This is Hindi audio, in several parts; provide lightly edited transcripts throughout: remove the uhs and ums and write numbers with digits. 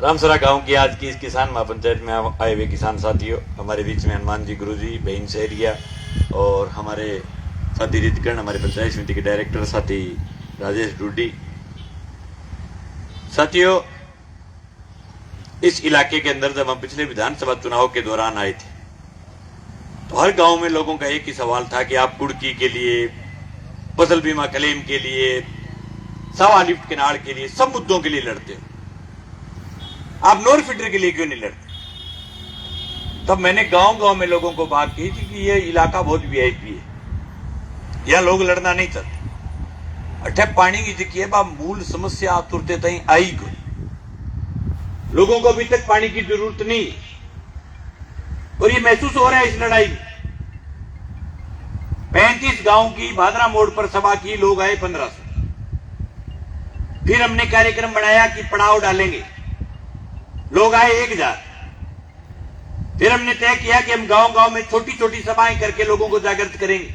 रामसरा गांव की आज की इस किसान महापंचायत में आए हुए किसान साथियों, हमारे बीच में हनुमान जी गुरुजी, बहन शहरिया और हमारे साथी रितकर्ण, हमारे पंचायत समिति के डायरेक्टर साथी राजेश डूडी। साथियों, इस इलाके के अंदर जब हम पिछले विधानसभा चुनाव के दौरान आए थे तो हर गांव में लोगों का एक ही सवाल था कि आप कुड़की के लिए, फसल बीमा क्लेम के लिए, सवा लिफ्ट किनार के लिए, सब मुद्दों के लिए लड़ते हो, आप नोर फिल्टर के लिए क्यों नहीं लड़ते? तब मैंने गांव गांव में लोगों को बात की थी कि ये इलाका बहुत वीआईपी है, यह लोग लड़ना नहीं चाहते। अठे पानी की जिक्की मूल समस्या तुरते तई आई को, लोगों को अभी तक पानी की जरूरत नहीं और ये महसूस हो रहा है इस लड़ाई में। 35 गांव की भादरा मोड़ पर सभा की, लोग आए 1500। फिर हमने कार्यक्रम बनाया कि पड़ाव डालेंगे, लोग आए 1000। फिर हमने तय किया कि हम गांव गांव में छोटी छोटी सभाएं करके लोगों को जागृत करेंगे।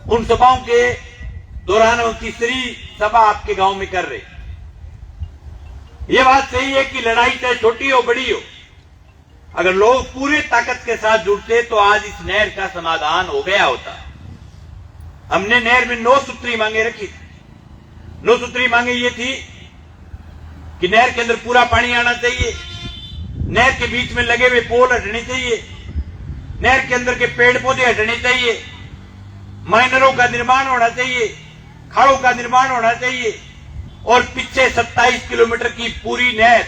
उन सभाओं के दौरान हम तीसरी सभा आपके गांव में कर रहे। यह बात सही है कि लड़ाई चाहे छोटी हो बड़ी हो, अगर लोग पूरे ताकत के साथ जुड़ते तो आज इस नहर का समाधान हो गया होता। हमने नहर में 9 सूत्री मांगे रखी थी। 9 सूत्री मांगे ये थी कि नहर के अंदर पूरा पानी आना चाहिए, नहर के बीच में लगे हुए पोल हटने चाहिए, नहर के अंदर के पेड़ पौधे हटने चाहिए, माइनरों का निर्माण होना चाहिए, खाड़ों का निर्माण होना चाहिए और पीछे 27 किलोमीटर की पूरी नहर,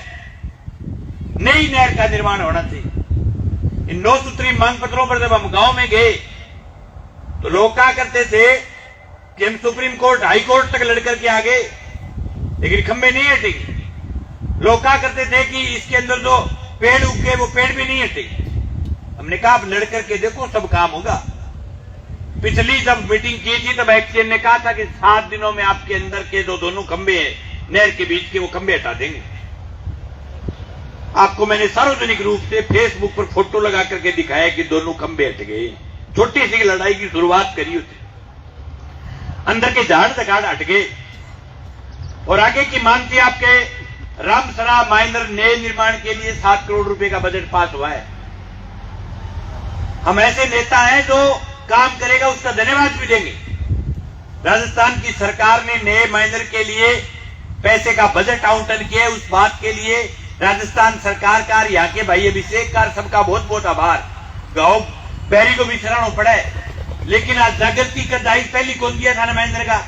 नई नहर का निर्माण होना चाहिए। इन 9 सूत्री मांग पत्रों पर जब हम गांव में गए तो लोग क्या करते थे कि हम सुप्रीम कोर्ट, हाई कोर्ट तक लड़कर के आ गए, लेकिन खंबे नहीं हटेंगे। लोग क्या करते थे कि इसके अंदर जो पेड़ उगे वो पेड़ भी नहीं हटेंगे। हमने कहा आप लड़कर के देखो, सब काम होगा। पिछली जब मीटिंग की थी तब एक्सीएन ने कहा था कि 7 दिनों में आपके अंदर के जो दोनों खंबे हैं नहर के बीच के, वो खंबे हटा देंगे। आपको मैंने सार्वजनिक रूप से फेसबुक पर फोटो लगा करके दिखाया कि दोनों खंबे हट गए। छोटी सी लड़ाई की शुरुआत करी होती, अंदर के झाड़ दगाड़ हट गए और आगे की मांग थी आपके रामसरा माइनर नए निर्माण के लिए 7 करोड़ रुपए का बजट पास हुआ है। हम ऐसे नेता हैं जो काम करेगा उसका धन्यवाद भी देंगे। राजस्थान की सरकार ने नए माइनर के लिए पैसे का बजट आवंटन किया है, उस बात के लिए राजस्थान सरकार का, यहाँ के भाई अभिषेक का सबका बहुत बहुत आभार। गांव पैरी को भी शरण पड़ा है, लेकिन आज जागृति का दायित्व पहली कौन दिया था ना महेंद्र का?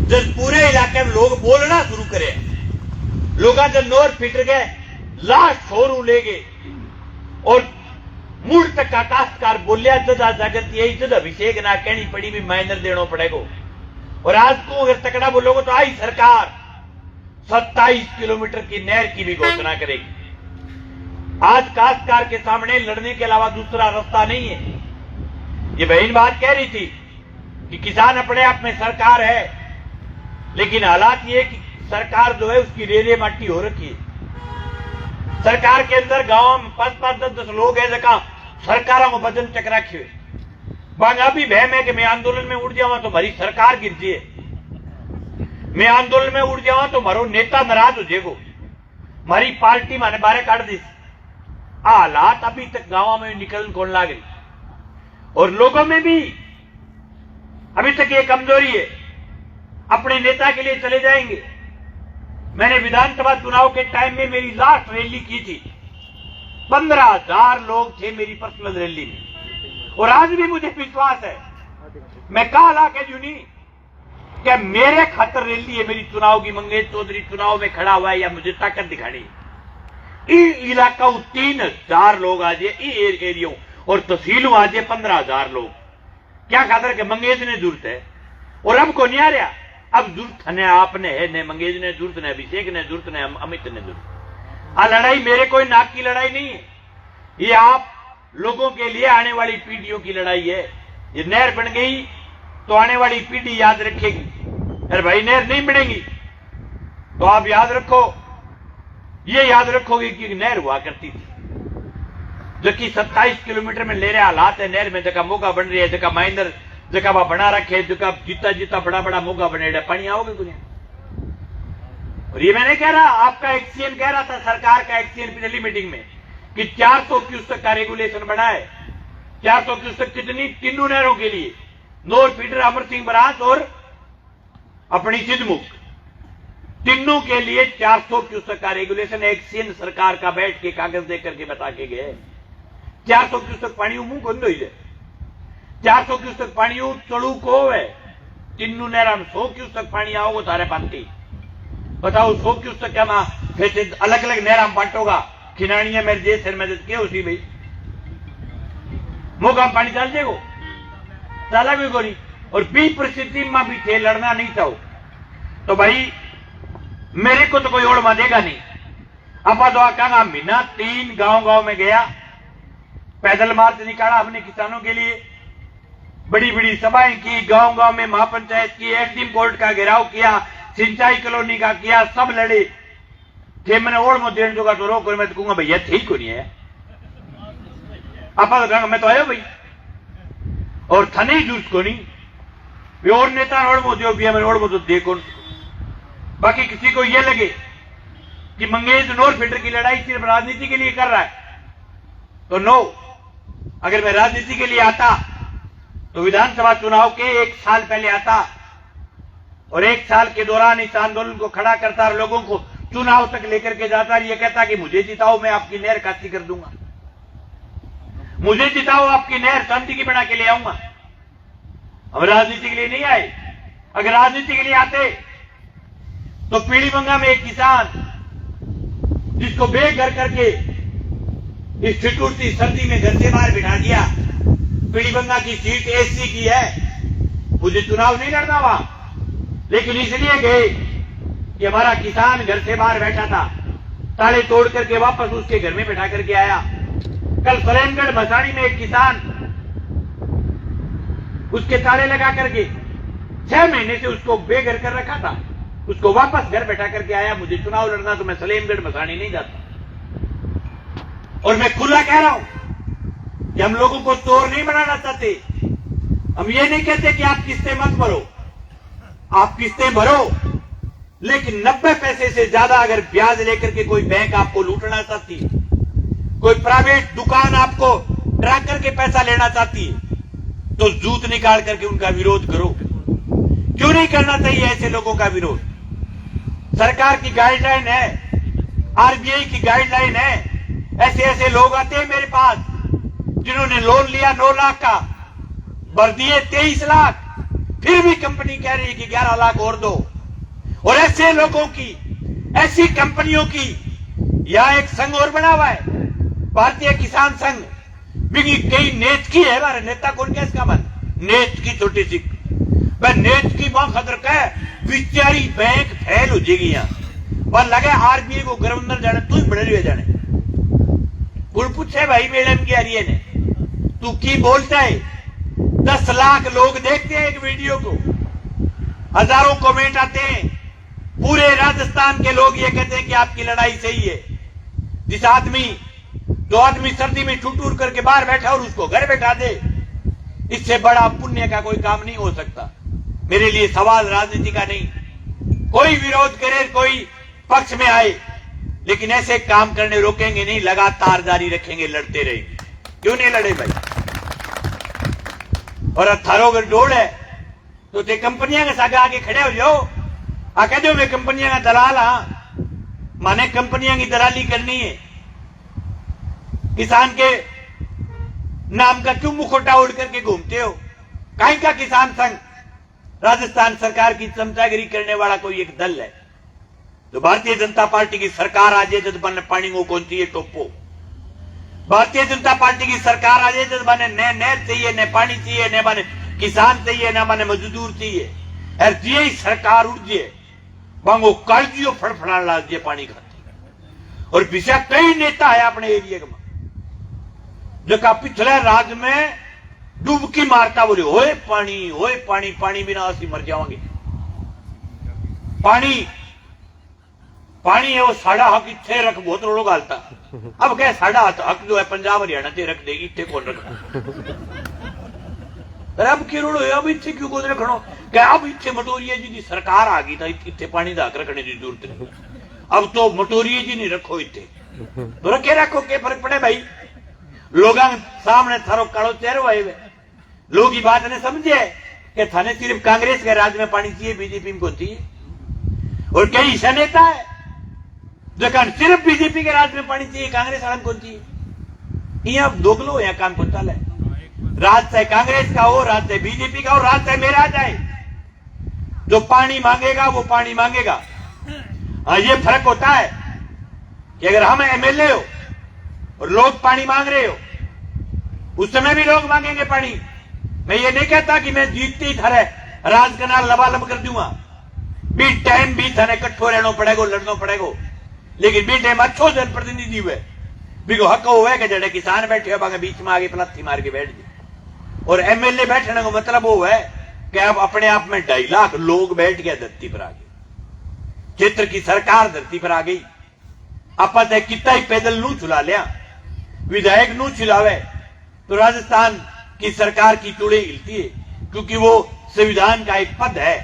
जब पूरे इलाके में लोग बोलना शुरू करे, लोग जब नोर फिटर गए, लास्ट छोरू ले गए और मूल तक काश्तकार बोलिया जदा जागृति यही जद अभिषेक ना कहनी पड़ी भी माइनर देना पड़ेगा। और आज को अगर तकड़ा बोलोगे तो आई सरकार 27 किलोमीटर की नहर की भी घोषणा करेगी। आज काश्तकार के सामने लड़ने के अलावा दूसरा रास्ता नहीं है। ये बहन बात कह रही थी कि किसान अपने आप में सरकार है, लेकिन हालात ये कि सरकार जो है उसकी रेले माटी हो रखी है। सरकार के अंदर गांव में 5-5, 10-10 लोग हैं जगह सरकारों को बदन चक रखे हुए। बांगा भी बहम है कि मैं आंदोलन में उड़ जावा तो हमारी सरकार गिर जाए, मैं आंदोलन में उड़ जावा तो मारो नेता नाराज हो जाएगो, हमारी पार्टी माने बारे काट दी। हालात अभी तक गांव में निकल कौन लाग रही और लोगों में भी अभी तक ये कमजोरी है, अपने नेता के लिए चले जाएंगे। मैंने विधानसभा चुनाव के टाइम में मेरी लास्ट रैली की थी, 15,000 लोग थे मेरी पर्सनल रैली में और आज भी मुझे विश्वास है, मैं कहा ला के जूनी क्या मेरे खातर रैली है मेरी चुनाव की। मंगेश चौधरी चुनाव में खड़ा हुआ है या मुझे ताकत दिखानी। इलाका 3,000 लोग आज एरियो और तहसीलों आज 15,000 लोग, क्या खातर के मंगेश ने जरूरत है और अब को नहीं आ रहा। अब जरूरत ने आपने है, ने मंगेश ने जरूरत, ने अभिषेक ने जरूरत, ने अमित ने जरूरत। आ लड़ाई मेरे कोई नाक की लड़ाई नहीं है, ये आप लोगों के लिए आने वाली पीढ़ियों की लड़ाई है। ये नहर बन गई तो आने वाली पीढ़ी याद रखेगी। अरे भाई नहर नहीं बनेगी तो आप याद रखो, ये याद रखोगे कि नहर हुआ करती थी जो कि 27 किलोमीटर में ले रहे हालात है। नहर में जगह मोगा बन रही है, जगह माइनर जगह बना रखे, जगह जीता जीता बड़ा बड़ा मोगा बने, पानी आओगे कुछ और ये मैं नहीं कह रहा, आपका एक सीएम कह रहा था, सरकार का एक सीएम पिछली मीटिंग में कि 400 क्यूसेक का रेगुलेशन बढ़ा है। 400 क्यूसेक कितनी? तीनों नहरों के लिए, नोर फीडर अमर सिंह बराज और अपनी सिद्धमुख, तीनों के लिए 400 क्यूसेक का रेगुलेशन एक सीएम सरकार का बैठ के कागज दे करके बता के गए। 400 क्यूसेक पानी मुंह को ही जाए, 400 क्यूसेक पानी चढ़ू को है, तीनों नहरा में 100 क्यूसेक पानी आओगे तारे पानी। बताओ 100 क्यूसेक क्या मां फिर अलग अलग नहरा में बांटोगा, खिनानिया मेरे देश से मदद के उसी भाई मुंह का पानी चल जाएगो, चला भी को नहीं। और बी परिस्थिति में भी थे लड़ना नहीं चाहो तो भाई मेरे को तो कोई ओढ़ देगा नहीं। अपा दुआ कहना महीना 3 गांव में गया, पैदल मार्च निकाला अपने किसानों के लिए, बड़ी बड़ी सभाएं की, गांव में महापंचायत की, एसडीएम कोर्ट का घेराव किया, सिंचाई कॉलोनी का किया, सब लड़े थे। मैंने ओढ़ में देने जोगा तो रोक, मैं तो कहूंगा भैया ठीक को नहीं है। आपा तो कहूंगा मैं तो आयो भाई, और था नहीं जूस को नहीं वे और नेता ओढ़ में दो भैया, मैंने ओढ़ में तो देखो। बाकी किसी को यह लगे कि मंगेश नोर फीडर की लड़ाई सिर्फ राजनीति के लिए कर रहा है तो नो। अगर मैं राजनीति के लिए आता तो विधानसभा चुनाव के 1 साल पहले आता और 1 साल के दौरान इस आंदोलन को खड़ा करता और लोगों को चुनाव तक लेकर के जाता, ये कहता कि मुझे जिताओ मैं आपकी नहर खाती कर दूंगा, मुझे जिताओ आपकी नहर शांति की बना के ले आऊंगा। हम राजनीति के लिए नहीं आए। अगर राजनीति के लिए आते तो पीलीबंगा में एक किसान जिसको बेघर करके इस ठिठुरती सर्दी में घर से बाहर बिठा दिया, पीलीबंगा की सीट एससी की है, मुझे चुनाव नहीं लड़ना वहां, लेकिन इसलिए गए कि हमारा किसान घर से बाहर बैठा था, ताले तोड़ करके वापस उसके घर में बैठा करके आया। कल सलेमगढ़ मसाणी में एक किसान उसके ताले लगा करके 6 महीने से उसको बेघर कर रखा था, उसको वापस घर बैठा करके आया। मुझे चुनाव लड़ना तो मैं सलेमगढ़ मसाणी नहीं जाता। और मैं खुला कह रहा हूं कि हम लोगों को चोर नहीं बनाना चाहते। हम ये नहीं कहते कि आप किस्तें मत भरो, आप किस्तें भरो, लेकिन 90 पैसे से ज्यादा अगर ब्याज लेकर के कोई बैंक आपको लूटना चाहती है, कोई प्राइवेट दुकान आपको डरा करके पैसा लेना चाहती है, तो जूत निकाल करके उनका विरोध करो। क्यों नहीं करना चाहिए ऐसे लोगों का विरोध? सरकार की गाइडलाइन है, आरबीआई की गाइडलाइन है। ऐसे ऐसे लोग आते हैं मेरे पास जिन्होंने लोन लिया 9 लाख का, भर दिए 23 लाख, फिर भी कंपनी कह रही है कि 11 लाख और दो। और ऐसे लोगों की, ऐसी कंपनियों की यहां एक संघ और बना हुआ है, भारतीय किसान संघ। कई नेत की है, हमारे नेता कौन क्या इसका मन, नेत की छोटी सी नेत की मां खतर कह बिचारी बैंक फैल हो जाएगी यहां पर लगे आरबीआई को घर अंदर जाने तू ही बड़े हुए जाने। कुल पूछे भाई मैडम की हरिये ने तू की बोलता है। 10 लाख लोग देखते हैं एक वीडियो को, हजारों कमेंट आते हैं, पूरे राजस्थान के लोग ये कहते हैं कि आपकी लड़ाई सही है। जिस आदमी, जो आदमी सर्दी में ठुठुर करके बाहर बैठा और उसको घर बैठा दे, इससे बड़ा पुण्य का कोई काम नहीं हो सकता। मेरे लिए सवाल राजनीति का नहीं, कोई विरोध करे, कोई पक्ष में आए, लेकिन ऐसे काम करने रोकेंगे नहीं, लगातार जारी रखेंगे, लड़ते रहेंगे। क्यों नहीं लड़े भाई? और थारो अगर डोल है तो ते कंपनियां के साथ आके खड़े हो जाओ, आ कह दो मैं कंपनियां का दलाल हाँ, माने कंपनियां की दलाली करनी है। किसान के नाम का क्यों मुखोटा उड़ करके घूमते हो? कहीं का किसान संघ राजस्थान सरकार की चमचागिरी करने वाला कोई एक दल है। तो भारतीय जनता पार्टी की सरकार आ जाए जब बने पानी को कौन चाहिए टोपो, भारतीय जनता पार्टी की सरकार आ जाए जब बने न नहर चाहिए, न पानी चाहिए, न बने किसान चाहिए, न बने मजदूर चाहिए। और जी सरकार उठ जाए वांगो कालजियो फड़फड़ा लाग जाए पानी खाती। और पिछले कई नेता है अपने एरिया में जो पिछले राज्य में डुबकी मारता बोले होए पानी, पानी बिना असि मर जाओगे। पानी है वो साढ़ा हक इतने रख बहुत रोड़ो गालता। अब क्या साढ़ा हक जो है पंजाब हरियाणा से रख देगी, इतने कौन रखना? अब किरोड़ो अब इतने क्यों गोदरे खड़ो क्या अब इतने मटोरिया जी की सरकार आ गई था इतने पानी दा रखने की जरूरत नहीं अब तो मटोरिया जी नहीं रखो इतने तो रखे रखो क्या फर्क पड़े भाई लोग सामने थारो कालो चेहरो आए हुए लोग ये बात ने समझे कि थाने सिर्फ कांग्रेस के राज में पानी चाहिए बीजेपी में कौन चाहिए और कई ऐसा नेता है जो सिर्फ बीजेपी के राज में पानी चाहिए कांग्रेस वाला कौन चाहिए यहाँ दोगलो यहाँ काम को चल है राज चाहे कांग्रेस का हो राज चाहे बीजेपी का हो राज चाहे मेरा जाए जो पानी मांगेगा वो पानी मांगेगा हाँ ये फर्क होता है कि अगर हम एमएलए हो और लोग पानी मांग रहे हो उस समय भी लोग मांगेंगे पानी मैं ये नहीं कहता कि मैं जीतते ही थारे राज कनाल लबालब कर दूंगा बी टाइम भी थाने कट्ठो रहना पड़ेगा लड़ना पड़ेगा लेकिन बी टाइम अच्छो जनप्रतिनिधि हुए बिको हक हुआ कि जड़े किसान बैठे हो बागे बीच में आगे पलथी मार के बैठ गए और एमएलए बैठने का मतलब वो है कि अब अपने आप में 2.5 लाख लोग बैठ गए धरती पर आ गए क्षेत्र की सरकार धरती पर आ गई आप कितना ही पैदल नू चुला लिया विधायक नू चुलावे तो राजस्थान की सरकार की चूड़े हिलती है क्योंकि वो संविधान का एक पद है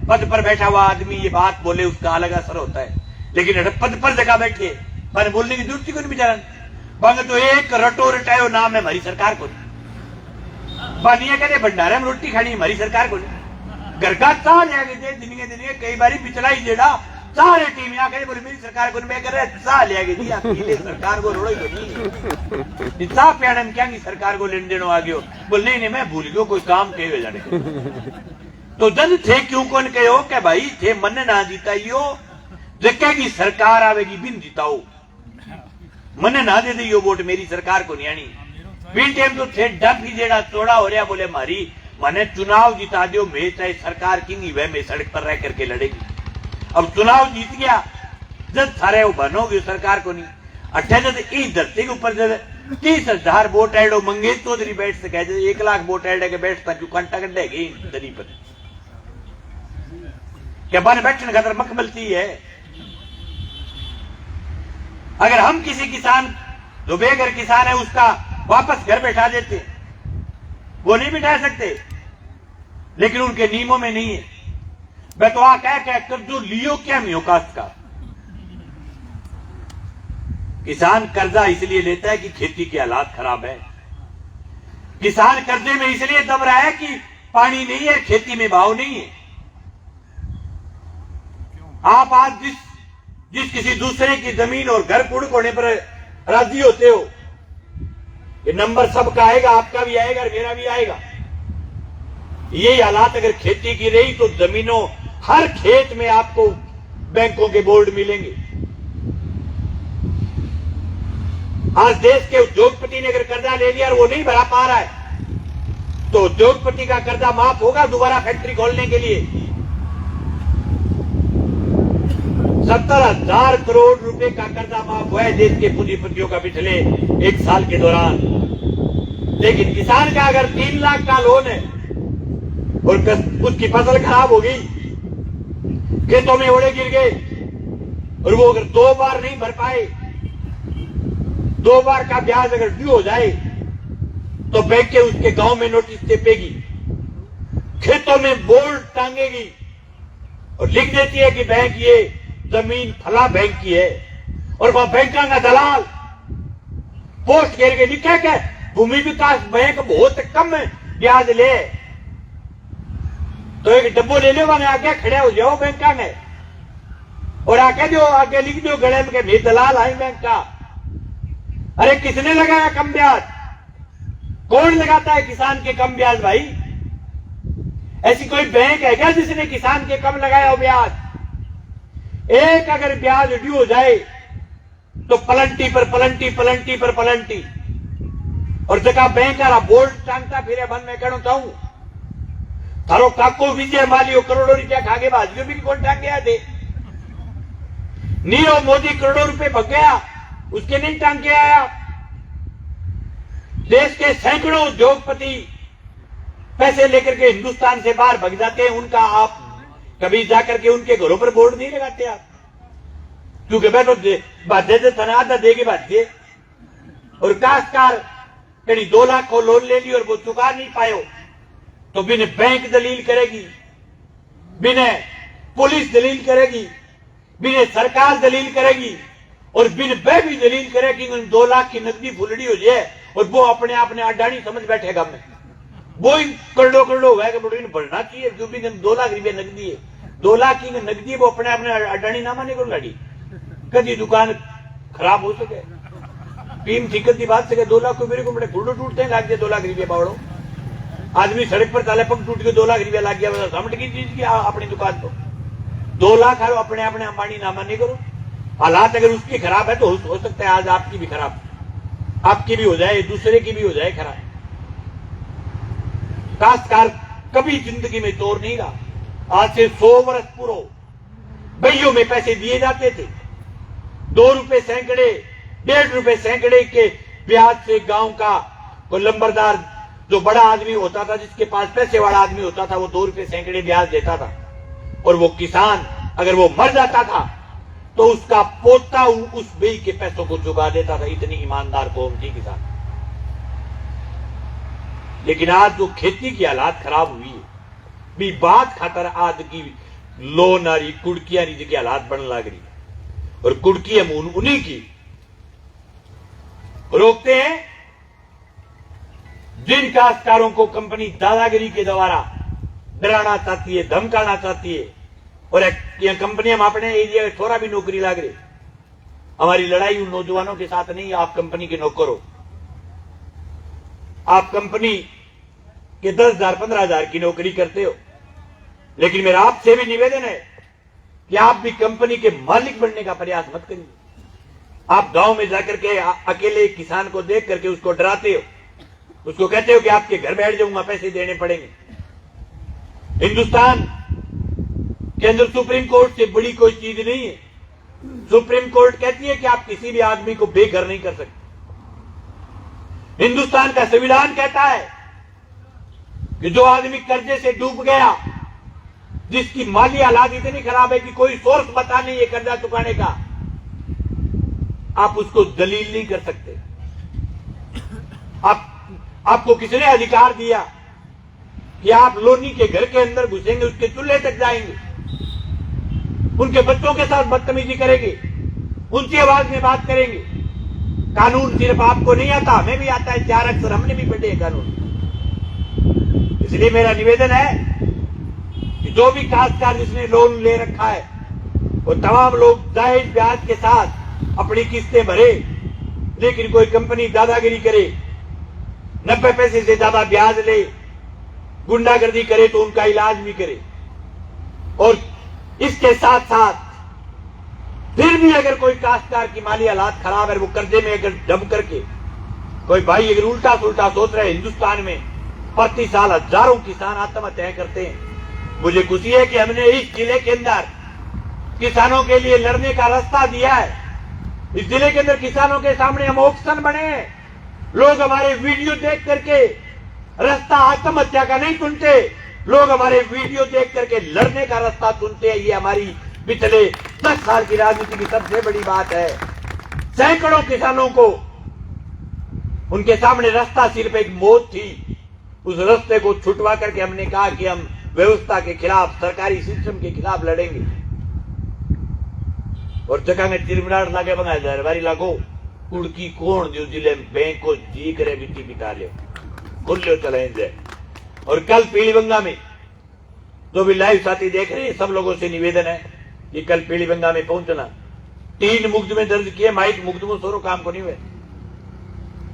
पद पर बैठा हुआ आदमी ये बात बोले उसका अलग असर होता है लेकिन पद पर जगह बैठे पर बोलने की जरूरत को नहीं बिचारन बंग तो एक रटो रटायो नाम है हमारी सरकार को बानिया कहते भंडारे में रोटी खानी हमारी सरकार को घर का चाह लिया गए दिन के कई बार पिछला ही जेड़ा सारे टीम यहाँ कहते बोले मेरी सरकार को मैं कर रहा चाह लिया गया अकेले सरकार को रोड़ो नहीं चाह प्याने में क्या सरकार को लेन देनो आ गयो बोल नहीं मैं भूल गयो कोई काम कहे जाने तो जन थे क्यों कौन कहो क्या भाई थे मन ना जीताइयो जगह की सरकार आवेगी बिन जीताओ मन ना दे दियो वोट मेरी सरकार को नहीं आनी बिन टाइम तो थे डब ही जेड़ा चौड़ा हो रहा बोले मारी मने चुनाव जिता दियो मैं चाहे सरकार की नहीं वह मैं सड़क पर रह करके लड़ेगी अब चुनाव जीत गया जब थारे वो बनोगे सरकार को नहीं अट्ठे जब इस धरती के ऊपर जब 30,000 वोट एडो मंगेश चौधरी बैठ सके 1 लाख वोट एड के बैठता क्यों कंटा कर देगी दरी पर क्या बन बैठने खातर मक मिलती है अगर हम किसी किसान जो बेघर किसान है उसका वापस घर बैठा देते वो नहीं बिठा सकते लेकिन उनके नियमों में नहीं है मैं तो कह कर जो लियो क्या मियोकास का किसान कर्जा इसलिए लेता है कि खेती के हालात खराब है किसान कर्जे में इसलिए दब रहा है कि पानी नहीं है खेती में भाव नहीं है आप आज जिस किसी दूसरे की जमीन और घर कुड़क होने पर राजी होते हो ये नंबर सबका आएगा आपका भी आएगा और मेरा भी आएगा ये हालात अगर खेती की रही तो जमीनों हर खेत में आपको बैंकों के बोर्ड मिलेंगे आज देश के उद्योगपति ने अगर कर्जा ले लिया और वो नहीं भरा पा रहा है तो उद्योगपति का कर्जा माफ होगा दोबारा फैक्ट्री खोलने के लिए 70,000 करोड़ रुपए का कर्जा माफ हुआ है देश के पूंजीपतियों का पिछले 1 साल के दौरान लेकिन किसान का अगर 3 लाख का लोन है और उसकी फसल खराब हो गई खेतों में ओड़े गिर गए और वो अगर 2 बार नहीं भर पाए 2 बार का ब्याज अगर ड्यू हो जाए तो बैंक के उसके गांव में नोटिस छपेगी खेतों में बोर्ड टांगेगी और लिख देती है कि बैंक ये जमीन फला बैंक की है और वह बैंक का दलाल पोस्ट करके लिखा क्या भूमि विकास बैंक बहुत कम ब्याज ले तो एक डब्बो ले लो वहां आगे खड़े हो जाओ बैंक में और आगे जो आगे लिख दो गले में भी दलाल आई बैंक का अरे किसने लगाया कम ब्याज कौन लगाता है किसान के कम ब्याज भाई ऐसी कोई बैंक है क्या जिसने किसान के कम लगाया हो ब्याज एक अगर ब्याज ड्यू हो जाए तो पलंटी पर पलंटी पलंटी पर पलंटी और जगह बैंक वाला बोर्ड टांगता फिर मन में कहना चाहूं थारो काको विजय मालियो करोड़ों रुपया खागे बाजियो भी कौन टांग गया थे नीरव मोदी करोड़ों रुपए भग गया उसके नहीं टांग के आया देश के सैकड़ों उद्योगपति पैसे लेकर के हिंदुस्तान से बाहर भग जाते हैं उनका आप कभी जाकर के उनके घरों पर बोर्ड नहीं लगाते आप क्योंकि बैठो बाध्य से तना आधा देगी बाध्य और काश्तकार कहीं 2 लाख को लोन ले ली और वो चुका नहीं पायो तो बिन बैंक दलील करेगी, बिन पुलिस दलील करेगी, बिन सरकार दलील करेगी और बिन वह भी दलील करेगी। 2 लाख की नकदी फुलड़ी हो जाए और वो अपने आपने अडानी समझ बैठेगा। मैं वो करोड़ों करोड़ों है बढ़ना चाहिए, जो भी 2 लाख रुपया नकदी है, 2 लाख की नकदी वो अपने आपने अडानी ना माने को गाड़ी कभी दुकान खराब हो सके, टीम दिक्कत की बात सके। 2 लाख रुपये को बड़े फुलडो टूटते हैं, लाग गया 2 लाख रुपया बावड़ो। आदमी सड़क पर ताले पग टूट के 2 लाख रुपया लाग गया, समझ की चीज की अपनी दुकान पर 2 लाख अपने अपने अंबानी ना माने करो। हालात अगर उसकी खराब है तो हो सकता है आज आपकी भी खराब, आपकी भी हो जाए, दूसरे की भी हो जाए खराब। काश्तकार कभी जिंदगी में चोर नहीं रहा। आज से 100 वर्ष पूर्व बइयों में पैसे दिए जाते थे, 2 रुपए सैकड़े, 1.5 रुपए सैकड़े के ब्याज से गांव का कोई लंबरदार जो बड़ा आदमी होता था, जिसके पास पैसे वाला आदमी होता था, वो 2 रुपए सैकड़े ब्याज देता था। और वो किसान अगर वो मर जाता था तो उसका पोता उस बेई के पैसों को चुका देता था। इतनी ईमानदार कौम थी किसान। लेकिन आज जो खेती की हालात खराब हुई है, भी बात खातर आज की लो नारी कुड़किया नी की हालात बनने लग रही, और कुड़की हम उन्हीं की रोकते हैं जिन काश्तकारों को कंपनी दादागिरी के द्वारा डराना चाहती है, धमकाना चाहती है। और यह कंपनी हम अपने एरिया में थोड़ा भी नौकरी लाग रही। हमारी लड़ाई उन नौजवानों के साथ नहीं, आप कंपनी के नौकर हो, आप कंपनी के 10,000 15,000 की नौकरी करते हो। लेकिन मेरा आपसे भी निवेदन है कि आप भी कंपनी के मालिक बनने का प्रयास मत करिए। आप गांव में जाकर के अकेले किसान को देख करके उसको डराते हो, उसको कहते हो कि आपके घर बैठ जाऊंगा, पैसे देने पड़ेंगे। हिंदुस्तान के अंदर सुप्रीम कोर्ट से बड़ी कोई चीज नहीं है। सुप्रीम कोर्ट कहती है कि आप किसी भी आदमी को बेघर नहीं कर सकते। हिंदुस्तान का संविधान कहता है कि जो आदमी कर्जे से डूब गया, जिसकी माली हालात इतनी खराब है कि कोई सोर्स पता नहीं है कर्जा चुकाने का, आप उसको दलील नहीं कर सकते। आपको किसने अधिकार दिया कि आप लोनी के घर के अंदर घुसेंगे, उसके चूल्हे तक जाएंगे, उनके बच्चों के साथ बदतमीजी करेंगे, उनकी आवाज में बात करेंगे? कानून सिर्फ आपको नहीं आता, हमें भी आता है, 4 अक्षर हमने भी पढ़े कानून। इसलिए मेरा निवेदन है कि जो भी काश्तकार जिसने लोन ले रखा है, वो तमाम लोग जायज ब्याज के साथ अपनी किस्तें भरे। लेकिन कोई कंपनी दादागिरी करे, 90 पैसे से ज्यादा ब्याज ले, गुंडागर्दी करे तो उनका इलाज भी करे। और इसके साथ साथ फिर भी अगर कोई काश्तकार की माली हालात खराब है, वो कर्जे में अगर दब करके कोई भाई अगर उल्टा सुल्टा सोच रहे, हिंदुस्तान में प्रति साल हजारों किसान आत्महत्याएं करते हैं। मुझे खुशी है कि हमने इस जिले के अंदर किसानों के लिए लड़ने का रास्ता दिया है। इस जिले के अंदर किसानों के सामने हम ऑप्शन बने हैं। लोग हमारे वीडियो देख करके रास्ता आत्महत्या का नहीं चुनते, लोग हमारे वीडियो देख करके लड़ने का रास्ता चुनते हैं। ये हमारी पिछले 10 साल की राजनीति की सबसे बड़ी बात है। सैकड़ों किसानों को उनके सामने रास्ता सिर्फ एक मौत थी, उस रास्ते को छुटवा करके हमने कहा कि हम व्यवस्था के खिलाफ, सरकारी सिस्टम के खिलाफ लड़ेंगे। और जगह में तिरमिनाट लागे बंगा दरबारी लागो कुड़की कोण जो जिले में बैंक को जी करे बिटी बिता ले खुल्ले चले जाए। और कल पीलीबंगा में जो भी लाइव साथी देख रहे हैं, सब लोगों से निवेदन है कि कल पीलीबंगा में पहुंचना। 3 मुकदमे दर्ज किए, माइक मुकदमों सोरो काम को नहीं हुए,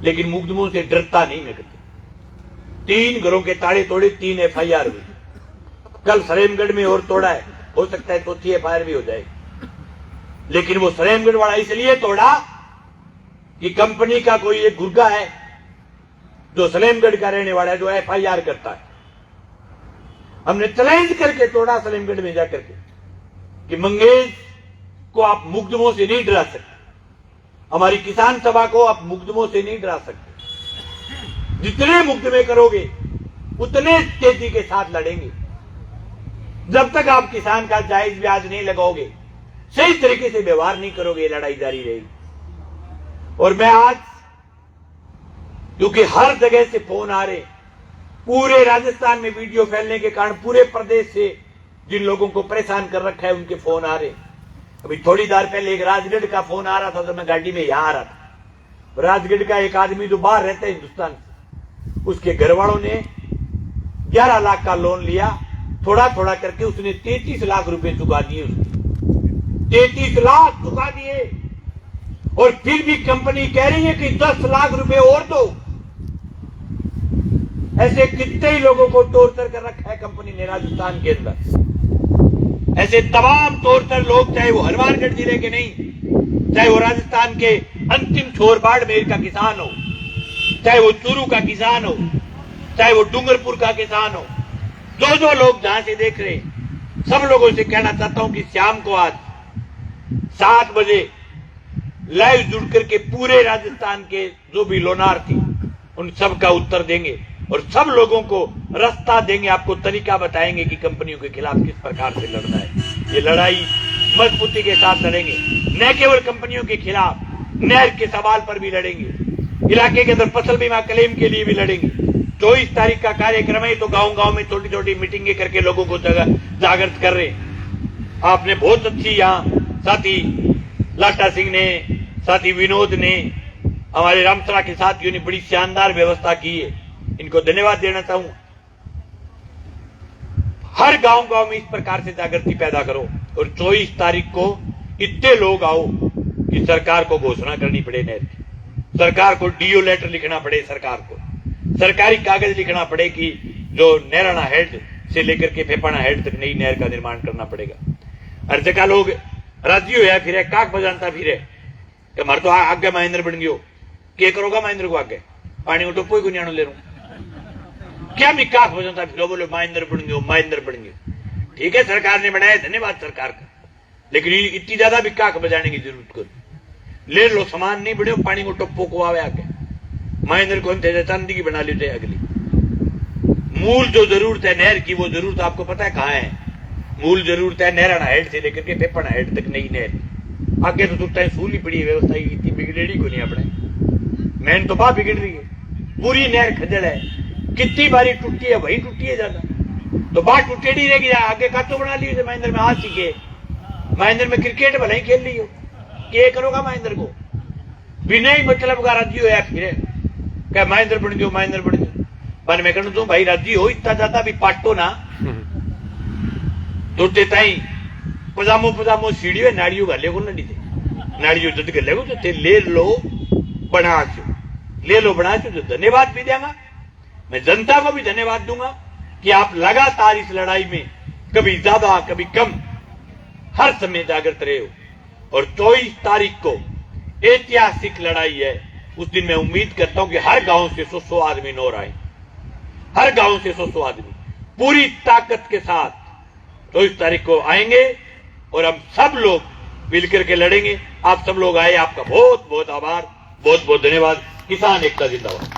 लेकिन मुकदमों से डरता नहीं मैं कहते। 3 घरों के ताड़े तोड़े, 3 FIR हुई। कल सरेमगढ़ में और तोड़ा है, हो सकता है 4थी FIR भी हो जाए। लेकिन वो सरेमगढ़ वाला इसलिए तोड़ा कि कंपनी का कोई एक गुर्गा है जो सलेमगढ़ का रहने वाला है, जो FIR करता है। हमने चैलेंज करके तोड़ा सलेमगढ़ में जाकर के कि मंगेश को आप मुकदमों से नहीं डरा सकते, हमारी किसान सभा को आप मुकदमों से नहीं डरा सकते। जितने मुकदमे करोगे उतने तेजी के साथ लड़ेंगे। जब तक आप किसान का जायज ब्याज नहीं लगाओगे, सही तरीके से व्यवहार नहीं करोगे, लड़ाई जारी रहेगी। और मैं आज, क्योंकि हर जगह से फोन आ रहे, पूरे राजस्थान में वीडियो फैलने के कारण पूरे प्रदेश से जिन लोगों को परेशान कर रखा है उनके फोन आ रहे। अभी थोड़ी देर पहले एक राजगढ़ का फोन आ रहा था, तो मैं गाड़ी में यहां आ रहा था। राजगढ़ का एक आदमी जो बाहर रहता है हिंदुस्तान से, उसके घर वालों ने 11 लाख का लोन लिया, थोड़ा थोड़ा करके उसने 33 लाख रुपए चुका दिए। उसने 33 लाख चुका दिए और फिर भी कंपनी कह रही है कि 10 लाख रुपए और दो। ऐसे कितने ही लोगों को टोर्चर कर रखा है कंपनी ने राजस्थान के अंदर। ऐसे तमाम टोर्चर लोग, चाहे वो हनुमानगढ़ जिले के नहीं, चाहे वो राजस्थान के अंतिम छोर बाड़मेर का किसान हो, चाहे वो चूरू का किसान हो, चाहे वो डूंगरपुर का किसान हो, जो लोग जहां से देख रहे, सब लोगों से कहना चाहता हूं कि शाम को आज 7 बजे लाइव जुड़ करके पूरे राजस्थान के जो भी लोनार्थी, उन सब का उत्तर देंगे और सब लोगों को रास्ता देंगे, आपको तरीका बताएंगे कि कंपनियों के खिलाफ किस प्रकार से लड़ना है। ये लड़ाई मजबूती के साथ लड़ेंगे, न केवल कंपनियों के खिलाफ, नहर के सवाल पर भी लड़ेंगे, इलाके के अंदर फसल बीमा क्लेम के लिए भी लड़ेंगे। 24 तारीख का कार्यक्रम है, तो गांव गांव में छोटी छोटी मीटिंगें करके लोगों को जागृत कर रहे हैं। आपने बहुत अच्छी यहाँ साथी लाटा सिंह ने, साथी विनोद ने, हमारे रामसरा के साथियों ने बड़ी शानदार व्यवस्था की है, इनको धन्यवाद देना चाहूंगा। हर गांव गांव में इस प्रकार से जागृति पैदा करो और 24 तारीख को इतने लोग आओ कि सरकार को घोषणा करनी पड़े नहर की, सरकार को डीओ लेटर लिखना पड़े, सरकार को सरकारी कागज लिखना पड़े कि जो नहराना हेड से लेकर के फेफाना हेड तक नई नहर का निर्माण करना पड़ेगा। हर जगह लोग राजी होया फिर काक बजानता फिर कि मारे तो आगे महेंद्र बन गयो, क्या करोगा महेंद्र को आगे पानी उठो कोई को नहीं ले रू, क्या मैं काक बजाता फिर बोलो महेंद्र बन गयो, महेंद्र बन गयो। ठीक है, सरकार ने बनाया, धन्यवाद सरकार का, लेकिन इतनी ज्यादा भी काक बजाने की जरूरत को ले लो, सामान नहीं बढ़े, पानी को टप्पो को आवे आगे महेंद्र को चांदी की बना लेते अगली। मूल जो जरूरत है नहर की, वो जरूरत आपको पता है कहां है? मूल जरूरत है नहराना हेड से लेकर के फेफाना हेड तक नई नहर। आगे तो तुरता है सूली पड़ी व्यवस्था, इतनी बिगड़ेड़ी को नहीं अपने मैन तो बात बिगड़ रही है, पूरी नहर खजड़ है, कितनी बारी टूटी है, वही टूटी है ज्यादा, तो बात टूटेड़ी रहेगी। आगे का तो बना ली महेंद्र में, आज सीखे महेंद्र में क्रिकेट भले ही खेल ली हो, क्या करोगा महेंद्र को बिना ही मतलब का राजी हो फिर क्या महेंद्र बन गयो, महेंद्र बन गयो। पर मैं कहूं तो भाई राजी हो, इतना ज्यादा भी पाटो ना, तो ताई पजामो पजामो सीढ़ियों नाड़ियों गाले को नडी थे, नाड़ियों जद गले को तो ले लो बना चो, ले लो बना चो। तो धन्यवाद भी देगा, मैं जनता को भी धन्यवाद दूंगा कि आप लगातार इस लड़ाई में कभी ज्यादा कभी कम हर समय जागृत रहे हो। और 24 तारीख को ऐतिहासिक लड़ाई है, उस दिन मैं उम्मीद करता हूं कि हर गांव से 100 आदमी नौर आए, हर गांव से 100 आदमी पूरी ताकत के साथ 24 तारीख को आएंगे और हम सब लोग मिलकर के लड़ेंगे। आप सब लोग आए, आपका बहुत बहुत आभार, बहुत बहुत धन्यवाद। किसान एकता जिंदाबाद।